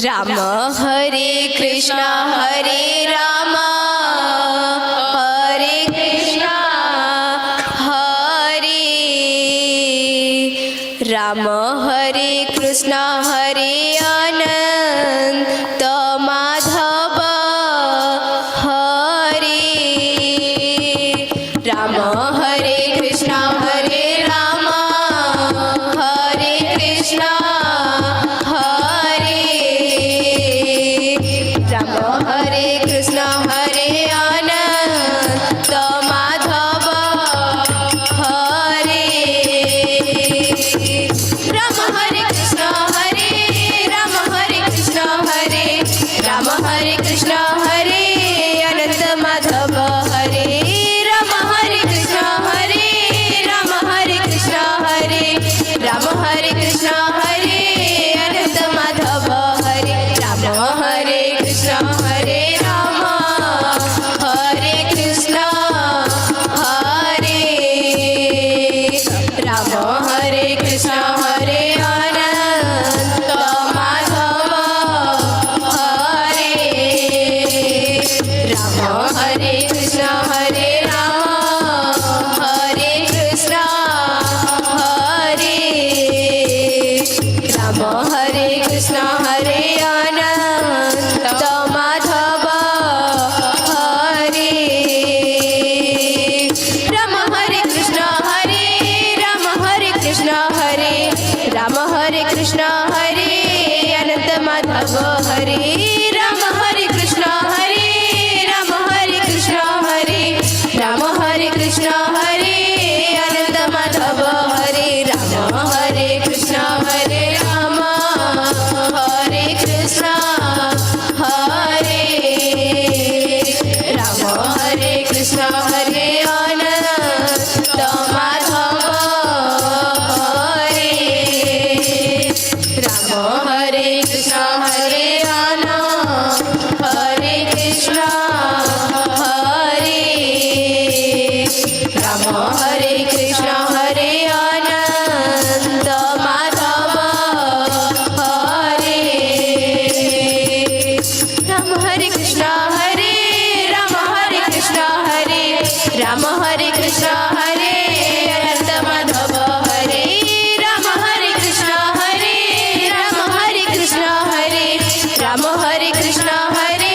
राम हरे कृष्ण राम हरे कृष्ण हरे राम हरे कृष्ण हरे अनंत माधव हरे राम हरे कृष्ण हरे राम हरे कृष्ण हरे कृष्ण हरे अनंत माधव हरे राम हरे कृष्ण हरे राम हरे कृष्ण हरे राम हरे कृष्ण हरे अनंत माधव हरे राम हरे कृष्ण हरे राम हरे कृष्ण हरे राम हरे कृष्ण हरे अनंत माधव हरे राम हरे कृष्ण हरे राम हरे कृष्ण हरे राम हरे कृष्ण हरे अनंत माधव हरे राम हरे कृष्ण हरे राम हरे कृष्ण हरे राम हरे कृष्ण हरे अनंत माधव हरे राम हरे कृष्ण हरे राम हरे कृष्ण हरे राम हरे कृष्ण हरे अनंत माधव हरे राम हरे कृष्ण हरे राम हरे कृष्ण हरे राम हरे कृष्ण हरे अनंत माधव हरे राम हरे कृष्ण हरे राम हरे कृष्ण हरे राम हरे कृष्ण हरे अनंत माधव हरे राम हरे कृष्ण हरे अनंत हरे कृष्ण हरे राम हरे कृष्ण हरे अनंत माधव हरे राम हरे कृष्ण हरे राम हरे कृष्ण हरे राम हरे कृष्ण हरे अनंत माधव हरे राम हरे कृष्ण हरे राम हरे कृष्ण हरे राम हरे कृष्ण हरे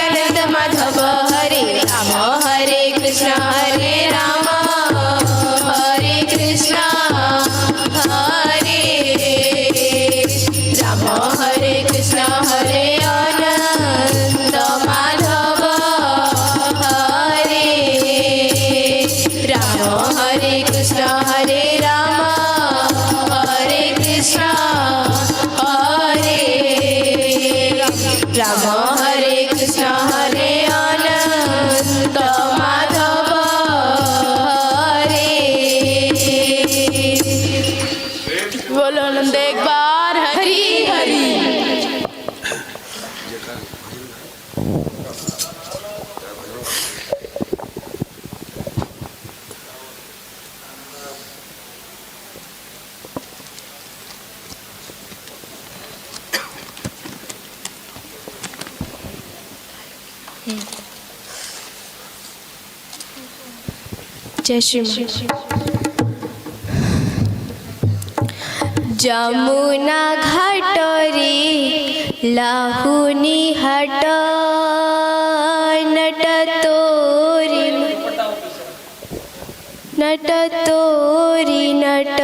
अनंत माधव हरे राम हरे कृष्ण हरे राम हरे कृष्ण हरे राम हरे कृष्ण हरे अनंत माधव हरे राम हरे कृष्ण हरे राम हरे कृष्ण हरे राम हरे कृष्ण हरे अनंत माधव हरे बोलो नंद एक बार हरि हरि जय श्री जमुना घाट रे लाहुनी हट नट तोरी नट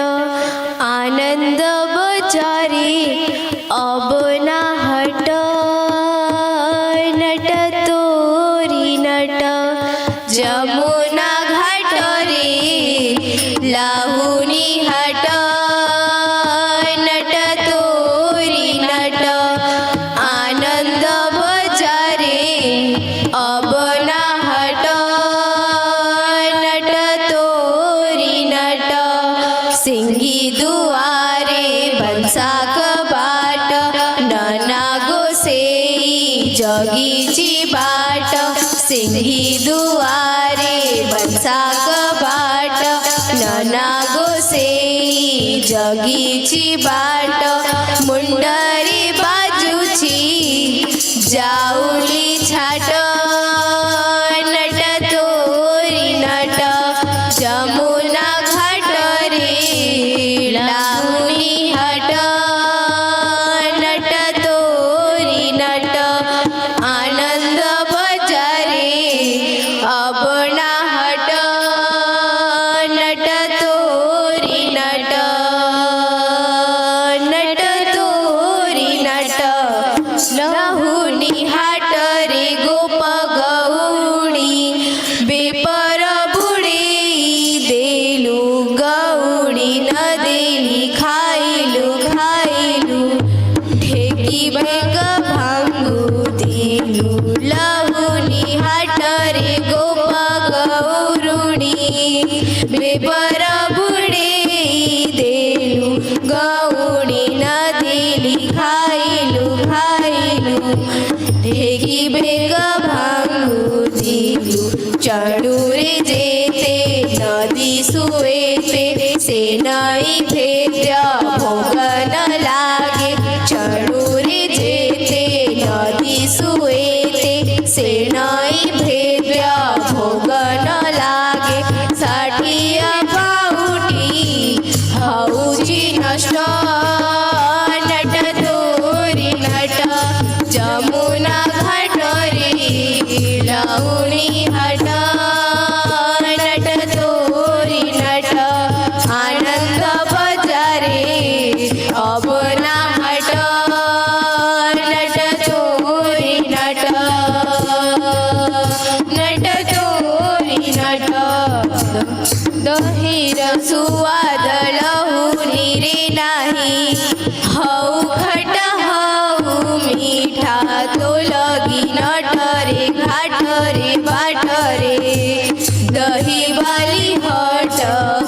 आनंद बजारे अब ना हट नट तोरी नट जमुना घाट रे लाहुनी हट नट तोरी नट आनंद बजारे अब ना हट नट जगीची बाट सिंही दुआरे बनसा कबाट नना गोसेई जगीची बाट मुंडरी बाजूची जाऊली छाट नट तोरी नट जमुना घाट रे लावणी हट नट तोरी नट आनंद बजारे अबना हट नट तोरी नट नट तोरी नट लहुनी हाट रे गोप गौणी बेपर बुडे देलू गौणी न देली खायलू खायलू ढेकी भेग भांगू देलू लहुनी हाट रे गोप गौरुणी बेपर बुडे देलू गौणी न देली खायलू खायलू ढेकी भेग भांगू देलू चढू रे जेते नदी सुवेते सेनाई भेद्य भोगन लागे चढू रे जेते नदी सुवेते सेनाई भेद्य भोगन लागे साठिया बाहुटी हौची नष्ट नट तोरी नट जमुना घाट रे लावणी हट नट तोरी नट आनंद बजारे अबना हट नट तोरी नट नट तोरी नट दहीर सुवाद लहुनी रे नाही हौ खट हौ मीठा तो लगी नट रे घाट रे बाट रे दही बाली हट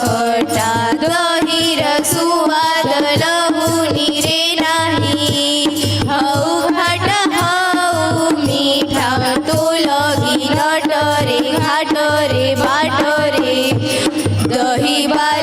हटा दहीर सुवाद लहुनी रे नाही हौ घाट हौ मीठा तो लगी नट रे घाट रे बाट रे दही बाली